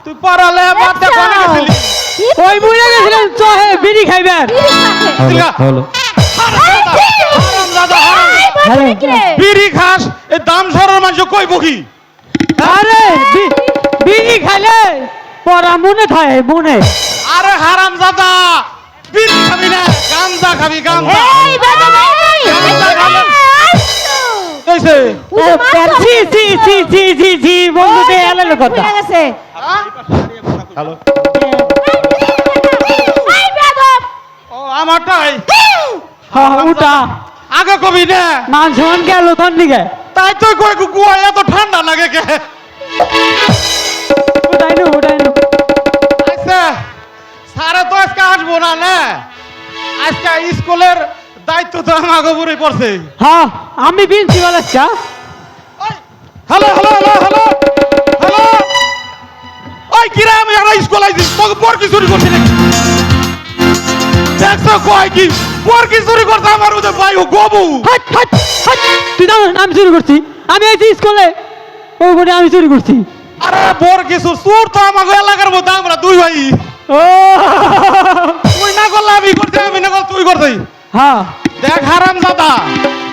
তুই পড়ালে বাদে কোনে গেছিলি ওই মুইরা গেছিলেন চহে বিড়ি খাইবেন হলো হারামজাদা বিড়ি খাস এই দাম সরের মানুষ কই বকি আরে বিড়ি খাইলে পড়া মনে থাকে মনে আরে হারামজাদা বিড়ি খাবি না গাঞ্জা খাবি গাঞ্জা এই বাবা এই গাঞ্জা খাবি কইছে জি জি জি জি জি জি বন্ধু দে এলালো কথা হয়ে গেছে হ্যালো এই বেদব ও আমারটাই হ্যাঁ উঠা আগে কবি না মান সম্মান গেল তোর দিকে তাই তো কই গুয়া এত ঠান্ডা লাগে কে উঠাই নু আচ্ছা স্যারে তো আজকে আসবো না না আজকে স্কুলের দায়িত্ব তো আমাকে উপরে পড়ছে হ্যাঁ আমি প্রিন্সিপাল আচ্ছা hello hello hello hello hello ওই কিরা আমি আর স্কুল আইছি তোকে পর কি চুরি করছিস নাকি দেখছো কয় কি পর কি চুরি করছে আমার ওদের ভাই ও গবু হাট হাট হাট তুই দাও আমি চুরি করছি আমি আইছি স্কুলে ওই বলে আমি চুরি করছি আরে পর কিছু চুর তো আমাকে এলাকার মধ্যে আমরা দুই ভাই ও তুই না করলে আমি করছি আমি না করলে তুই করছিস হ্যাঁ দেখ হারামজাদা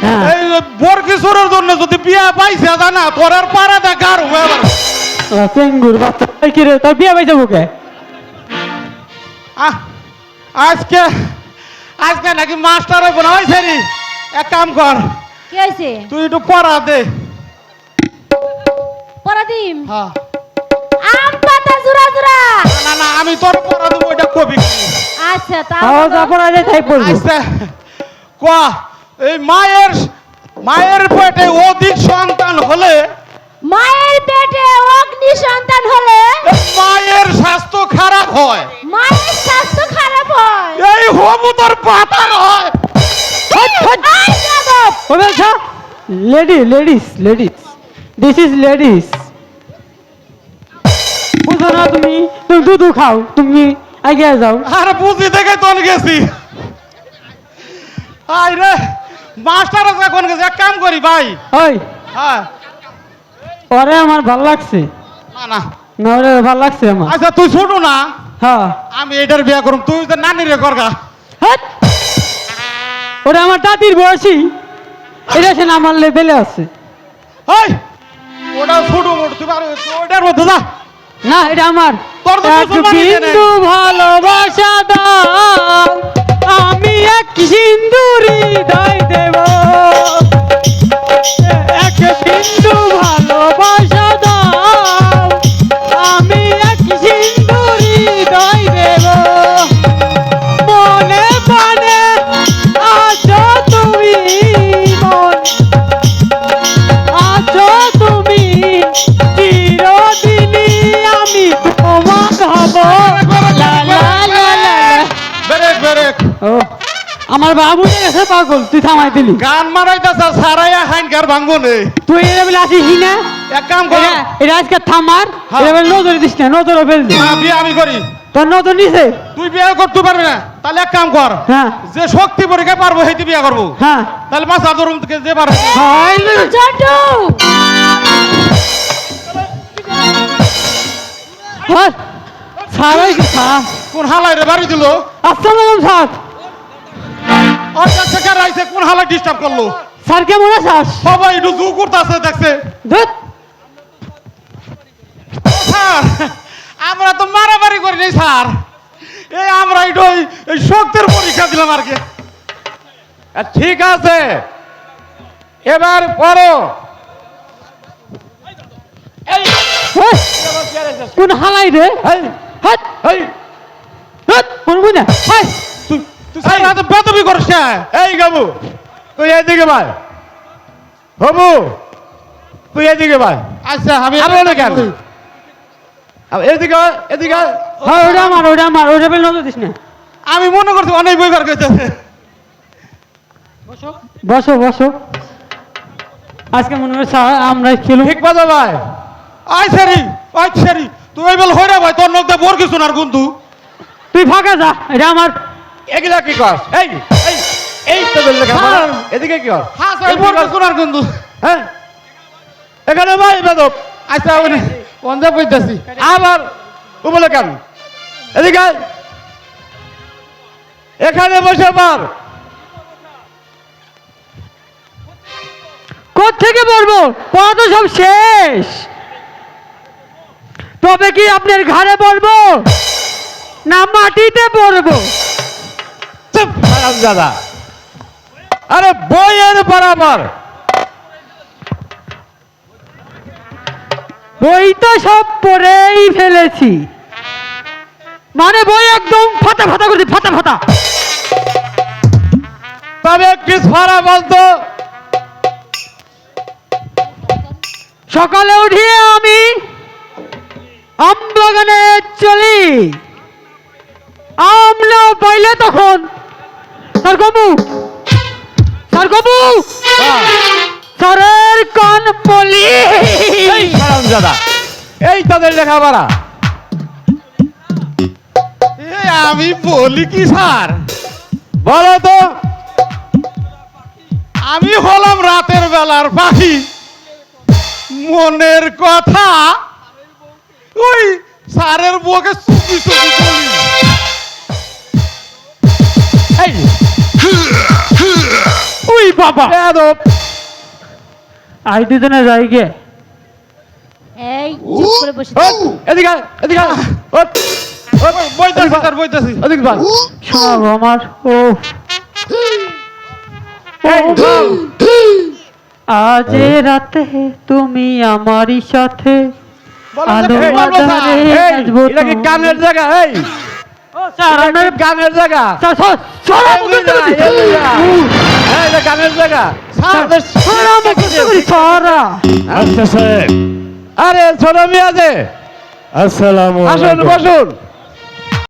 হ্যাঁ। এই বরকিশোরের জন্য যদি বিয়া পাইছে জানা তোর আর পারা দেখার হয়ে যাবে পেঙ্গুর বাচ্চা এই কি রে তোর বিয়ে পাইছে বুকে আজকে আজকে নাকি মাস্টার হইব না ওই সেরি এক কাম কর কি হইছে তুই একটু পড়া দে পরাদিম হ্যাঁ আম পাতা জুরা জুরা না না আমি তোর পড়া দেবো এটা কবি আচ্ছা খাওয়া যা পড়া যায় তাই পড়বো আচ্ছা কোয়া এই মায়ের পেটে অধিক সন্তান হলে মায়ের পেটে অগ্নি সন্তান হলে মায়ের স্বাস্থ্য খারাপ হয় মায়ের স্বাস্থ্য খারাপ হয় এই হবু তোর পাতার হয় হাট হাট আই বেদব ও বেছা লেডিস দিস ইজ লেডিস বুঝো না তুমি দুধ খাও তুমি আগে যাও আর বুঝি দেখে তোন গেছি আই রে মাস্টার এখন গেছে এক কাম করি ভাই ওই হ্যাঁ পরে আমার ভাল লাগছে না না না ওরে ভাল লাগছে আমার আচ্ছা তুই ছোট না হ্যাঁ আমি এটার বিয়া করুম তুই তো নানি রে করগা হাট ওরে আমার দাদির বয়সী এটা সে না আমার লেভেলে আছে ওই ওটা ছোট মোট তুই পারো ওটার মধ্যে যা না এটা আমার তোর তো এক মুসলমানই জানে। বিন্দু ভালোবাসা দাও আমি এক সিন্দুরি হৃদয় দেব এক বিন্দু ভালোবাসা দাও আমি এক সিন্দুরি হৃদয় দেব মনে মনে আছো তুমি মন আছো তুমি চিরদিনই আমি তোমার হব লা লা লা লা ব্রেক ব্রেক ও আমার বাবু গেছে পাগল তুই থামাই দিলি গান মারাইতাছ সারাইয়া হাইন কার ভাঙবো নে তুই এটা বলে আসিস না এক কাম কর এটা আজকে থামার হ্যাঁ। এটা বলে নজরে দিস না নজরে ফেল দি না বিয়া আমি করি তোর নজর নিছে তুই বিয়া করতে পারবি না তাহলে এক কাম কর হ্যাঁ যে শক্তি পরীক্ষা পারবো সেইটি বিয়া করবো হ্যাঁ তাহলে মাছ আদরুম থেকে যে পারবে হাই জন্টু হ্যাঁ সারাই কি স্যার কোন হালাই রে বাড়ি দিল আসসালামু স্যার ওর কাছে কার আইছে কোন হালাই ডিস্টার্ব করলো স্যার কেমন আছিস সবাই একটু জু করতেছে দেখছে ধুত স্যার আমরা তো মারামারি করি নাই স্যার এই আমরা একটু এই শক্তির পরীক্ষা দিলাম আর কি ঠিক আছে এবার পড়ো হেই, কোন হালাই রে হাট এই হাট কোন বুঝা হাই তুই তুই স্যার এত বেদবি করিস না এই গাবু তুই এদিকে ভাই হবু তুই এদিকে ভাই আচ্ছা আমি আরে না কেন এদিকে এদিকে হ্যাঁ ওটা বলে নজর দিস না আমি মনে করছি অনেক বই বার করতে বসো বসো আজকে মনে হয় স্যার আমরা খেলুম ঠিক বাজা ভাই আই সারি তুই এই বল হইরা ভাই তোর নকদা বর কিছু না কিন্তু তুই ফাঁকা যা এটা আমার এগুলা কি কর এই এই এই তো বললে কেমন স্যার। এদিকে কি কর হ্যাঁ স্যার বর কিছু না কিন্তু হ্যাঁ এখানে ভাই বেদব আচ্ছা ওনে অন্ধা বইতাছি আবার ও বলে কেন এদিকে আয়। এখানে বসে পার কোত্থেকে পড়বো? পড়া তো সব শেষ। তবে কি আপনার ঘাড়ে পড়বো না মাটিতে পড়বো? চুপ দাদা আরে বইয়ের বরাবর বই তো সব পড়েই ফেলেছি, মানে বই একদম ফাটা ফাটা করছি, ফাটা ফাটা। তবে কি ফারা বলতো সকালে উঠিয়ে আমি আম বাগানে চলি, আম না পাইলে তখন স্যার কবু, স্যার কবু, স্যারের কান পলি। এই দাদা এই তাদের লেখাপড়া আমি বলি কি স্যার, বলো তো আমি হলাম রাতের বেলার পাখি, মনের কথা ওই স্যারের বউকে চুপি চুপি বলি। এই ওই বাবা, বেয়াদব। আই দুজনে যাই গে। এই চুপ করে বসে ওঠ, থাক। এদিকে আয়, এদিকে আয়। ওঠ, ওঠ, বইতাছি স্যার, বইতাছি। এদিকে বল। সব আমার ও এই, বল। আজ রাতে তুমি আমারই সাথে আলো এই, আঁধারে এই, নাচবো এটা কি তো। গানের জায়গা এই ও স্যার, এটা আপনার কি গানের জায়গা স্যার, স্যার, স্যার, আমি এই, করতে পারি। এই, এই, এটা গানের জায়গা স্যার, স্যার, আমি করতে পারি, স্যার। আরে ছোট মিয়া যে আসসালামু আসুন আলাইকুম। বসুন